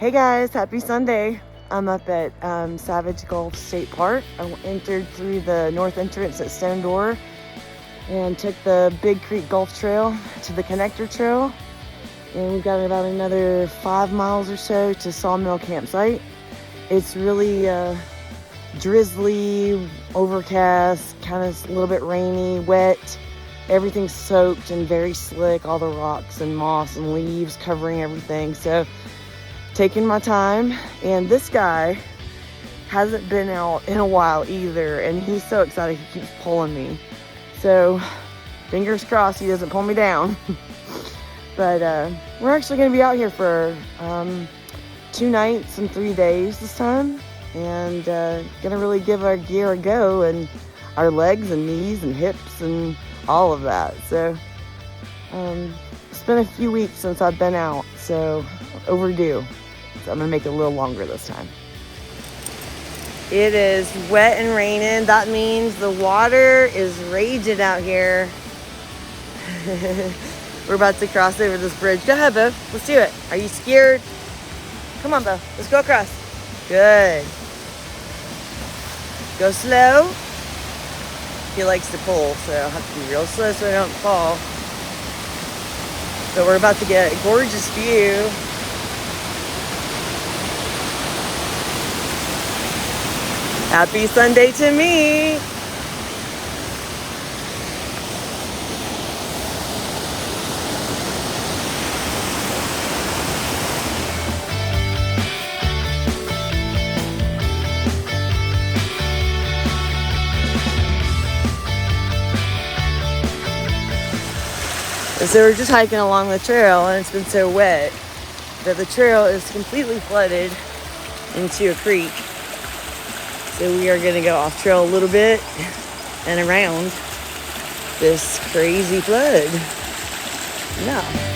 Hey guys, happy Sunday. I'm up at Savage Gulf State Park. I entered through the north entrance at Stone Door and took the Big Creek Gulf Trail to the Connector Trail. And we've got about another 5 miles or so to Sawmill Campsite. It's really drizzly, overcast, kind of a little bit rainy, wet. Everything's soaked and very slick, all the rocks and moss and leaves covering everything. So taking my time, and this guy hasn't been out in a while either, and he's so excited he keeps pulling me. So fingers crossed he doesn't pull me down. But we're actually going to be out here for 2 nights and 3 days this time, and gonna really give our gear a go, and our legs and knees and hips and all of that. So it's been a few weeks since I've been out, so overdue. So I'm gonna make it a little longer this time. It is wet and raining. That means the water is raging out here. We're about to cross over this bridge. Go ahead, Beau. Let's do it. Are you scared? Come on, Beau. Let's go across. Good. Go slow. He likes to pull, so I'll have to be real slow so I don't fall. So we're about to get a gorgeous view. Happy Sunday to me. So we're just hiking along the trail, and it's been so wet that the trail is completely flooded into a creek. So we are going to go off trail a little bit and around this crazy flood. Yeah.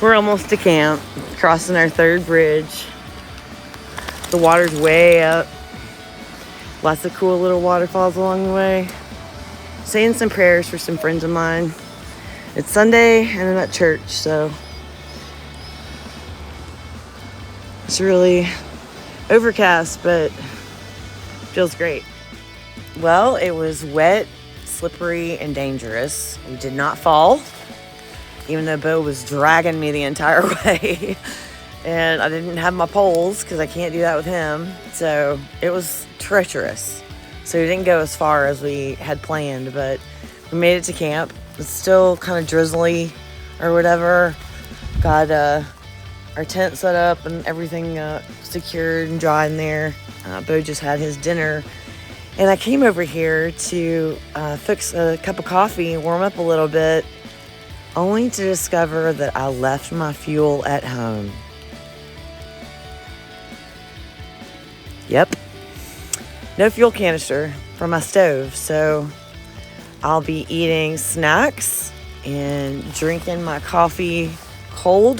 We're almost to camp, crossing our 3rd bridge. The water's way up. Lots of cool little waterfalls along the way. Saying some prayers for some friends of mine. It's Sunday and I'm at church, so it's really overcast, but feels great. Well, it was wet, slippery, and dangerous. We did not fall, even though Beau was dragging me the entire way. And I didn't have my poles because I can't do that with him. So it was treacherous. So we didn't go as far as we had planned, but we made it to camp. It's still kind of drizzly or whatever. Got our tent set up and everything secured and dry in there. Beau just had his dinner. And I came over here to fix a cup of coffee and warm up a little bit, only to discover that I left my fuel at home. Yep. No fuel canister for my stove, so I'll be eating snacks and drinking my coffee cold.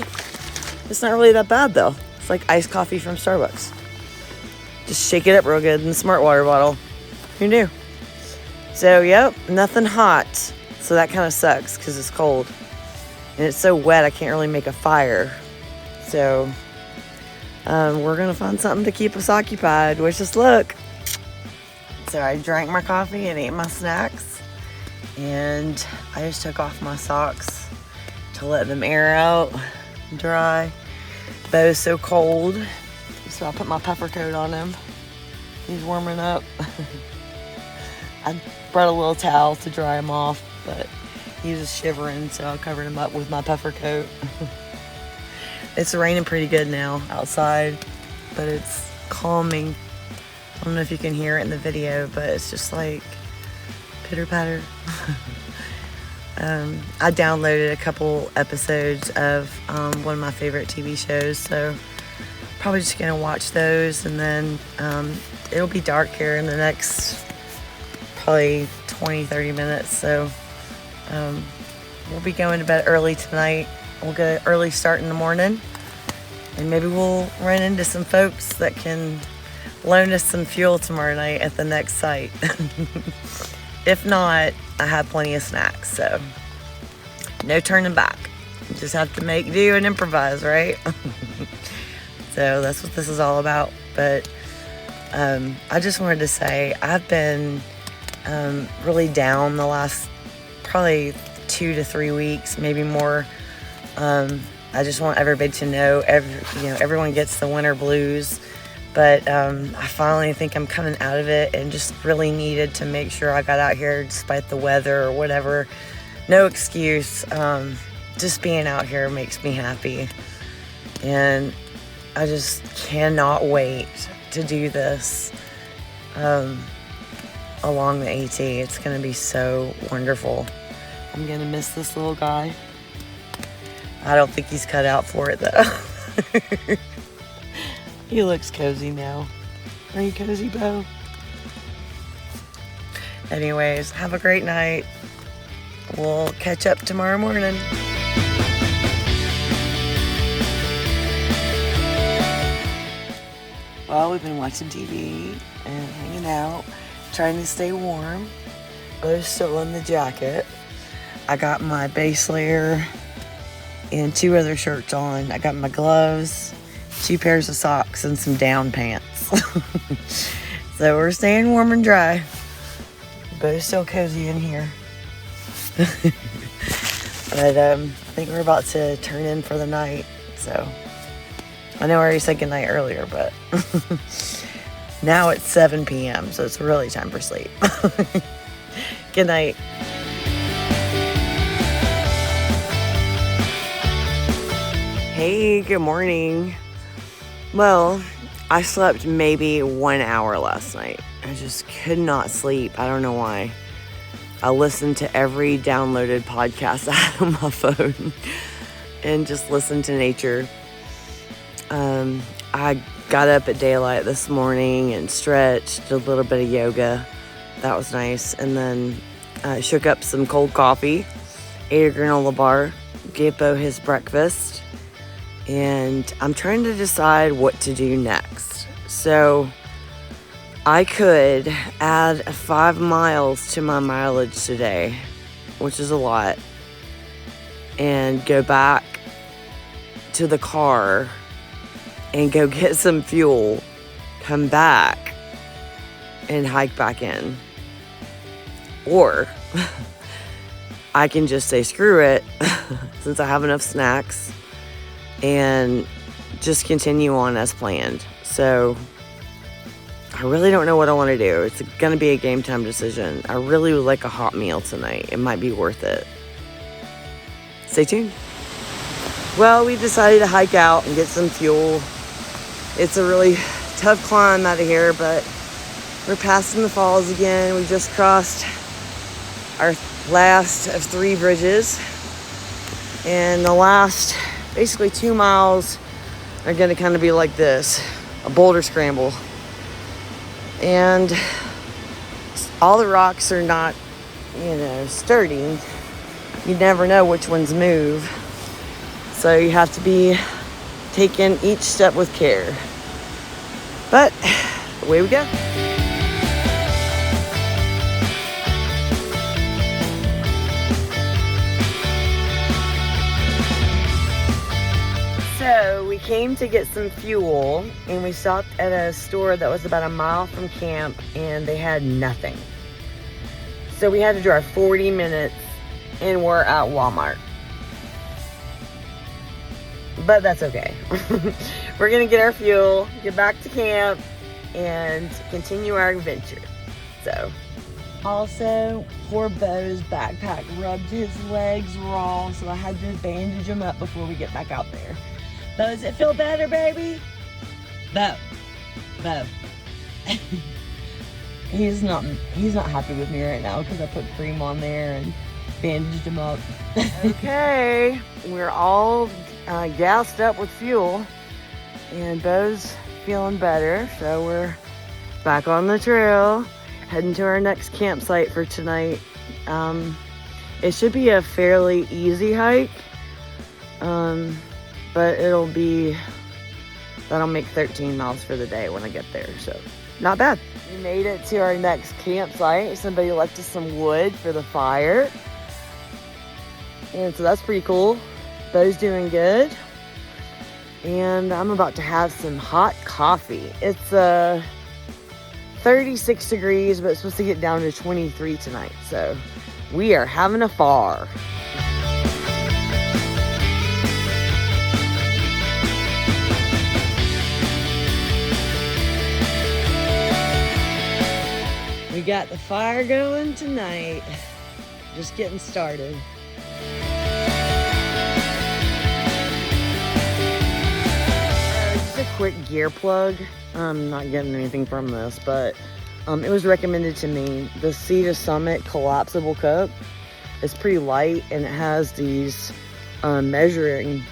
It's not really that bad though. It's like iced coffee from Starbucks. Just shake it up real good in the smart water bottle. Who knew? So, yep, nothing hot. So that kind of sucks because it's cold. And it's so wet I can't really make a fire. So we're going to find something to keep us occupied. Wish us luck. So I drank my coffee and ate my snacks. And I just took off my socks to let them air out, dry. Beau's so cold. So I put my puffer coat on him. He's warming up. I brought a little towel to dry him off, but he was shivering, so I covered him up with my puffer coat. It's raining pretty good now outside, but it's calming. I don't know if you can hear it in the video, but it's just like pitter patter. I downloaded a couple episodes of one of my favorite TV shows, so probably just gonna watch those, and then it'll be dark here in the next probably 20-30 minutes, so we'll be going to bed early tonight. We'll get an early start in the morning. And maybe we'll run into some folks that can loan us some fuel tomorrow night at the next site. If not, I have plenty of snacks, so no turning back. You just have to make do and improvise, right? So that's what this is all about. But I just wanted to say I've been really down the last probably 2 to 3 weeks, maybe more. I just want everybody to know, everyone gets the winter blues, but I finally think I'm coming out of it, and just really needed to make sure I got out here despite the weather or whatever. No excuse. Just being out here makes me happy, and I just cannot wait to do this along the AT. It's going to be so wonderful. I'm going to miss this little guy. I don't think he's cut out for it, though. He looks cozy now. Are you cozy, Beau? Anyways, have a great night. We'll catch up tomorrow morning. Well, we've been watching TV and hanging out, trying to stay warm. Beau's still in the jacket. I got my base layer and 2 other shirts on. I got my gloves, 2 pairs of socks, and some down pants. So we're staying warm and dry. Beau's still cozy in here. But I think we're about to turn in for the night. So I know I already said goodnight earlier, but now it's 7 p.m., so it's really time for sleep. Good night. Hey, good morning. Well, I slept maybe 1 hour last night. I just could not sleep. I don't know why. I listened to every downloaded podcast I had on my phone and just listened to nature. I got up at daylight this morning and stretched, did a little bit of yoga. That was nice. And then shook up some cold coffee, ate a granola bar, gave Beau his breakfast, and I'm trying to decide what to do next. So I could add 5 miles to my mileage today, which is a lot, and go back to the car and go get some fuel, come back, and hike back in. Or I can just say screw it, since I have enough snacks, and just continue on as planned. So I really don't know what I want to do. It's going to be a game time decision. I really would like a hot meal tonight. It might be worth it. Stay tuned. Well, we decided to hike out and get some fuel. It's a really tough climb out of here, but we're passing the falls again. We just crossed our last of 3 bridges, and the last basically 2 miles are going to kind of be like this, a boulder scramble. And all the rocks are not, sturdy. You never know which ones move. So you have to be taking each step with care. But away we go. So we came to get some fuel, and we stopped at a store that was about a mile from camp, and they had nothing. So we had to drive 40 minutes, and we're at Walmart. But that's okay. We're gonna get our fuel, get back to camp, and continue our adventure. So, also, poor Beau's backpack rubbed his legs raw, so I had to bandage him up before we get back out there. Beau, does it feel better, baby? Beau. He's not happy with me right now because I put cream on there and bandaged him up. Okay, we're all gassed up with fuel, and Beau's feeling better, so we're back on the trail, heading to our next campsite for tonight. It should be a fairly easy hike, but that'll make 13 miles for the day when I get there, so not bad. We made it to our next campsite. Somebody left us some wood for the fire, and so that's pretty cool. Beau's doing good, and I'm about to have some hot coffee. It's 36 degrees, but it's supposed to get down to 23 tonight, so we are having a far. We got the fire going tonight. Just getting started. Just a quick gear plug. I'm not getting anything from this, but it was recommended to me. The Sea to Summit collapsible cup is pretty light, and it has these measuring.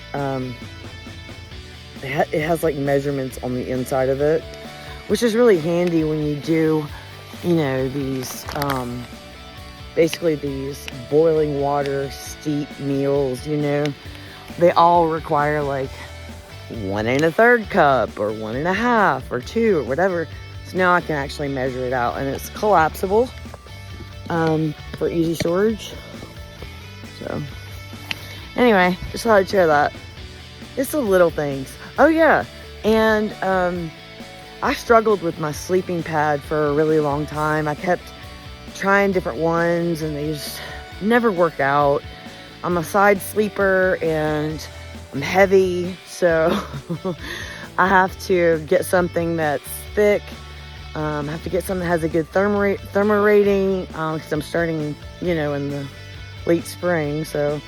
It has like measurements on the inside of it, which is really handy when you do, you know, these basically these boiling water steep meals. You know, they all require like 1 1/3 cup or 1 1/2 or 2 or whatever. So now I can actually measure it out, and it's collapsible for easy storage. So anyway, just thought I'd share that. It's the little things. Oh yeah, and I struggled with my sleeping pad for a really long time. I kept trying different ones, and they just never work out. I'm a side sleeper, and I'm heavy, so I have to get something that's thick. I have to get something that has a good thermal rating, because I'm starting, you know, in the late spring. So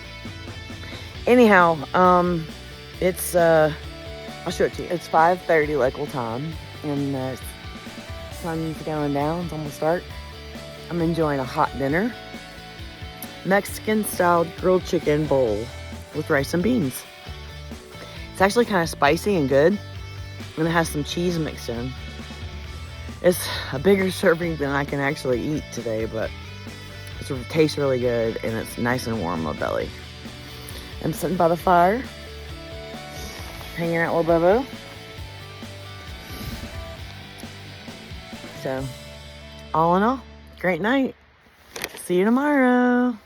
anyhow, it's I'll show it to you. It's 5:30 local time, and the sun's going down. It's almost dark. I'm enjoying a hot dinner. Mexican-style grilled chicken bowl with rice and beans. It's actually kind of spicy and good, and it has some cheese mixed in. It's a bigger serving than I can actually eat today, but it tastes really good, and it's nice and warm on my belly. I'm sitting by the fire, hanging out with Beau. So, all in all, great night. See you tomorrow.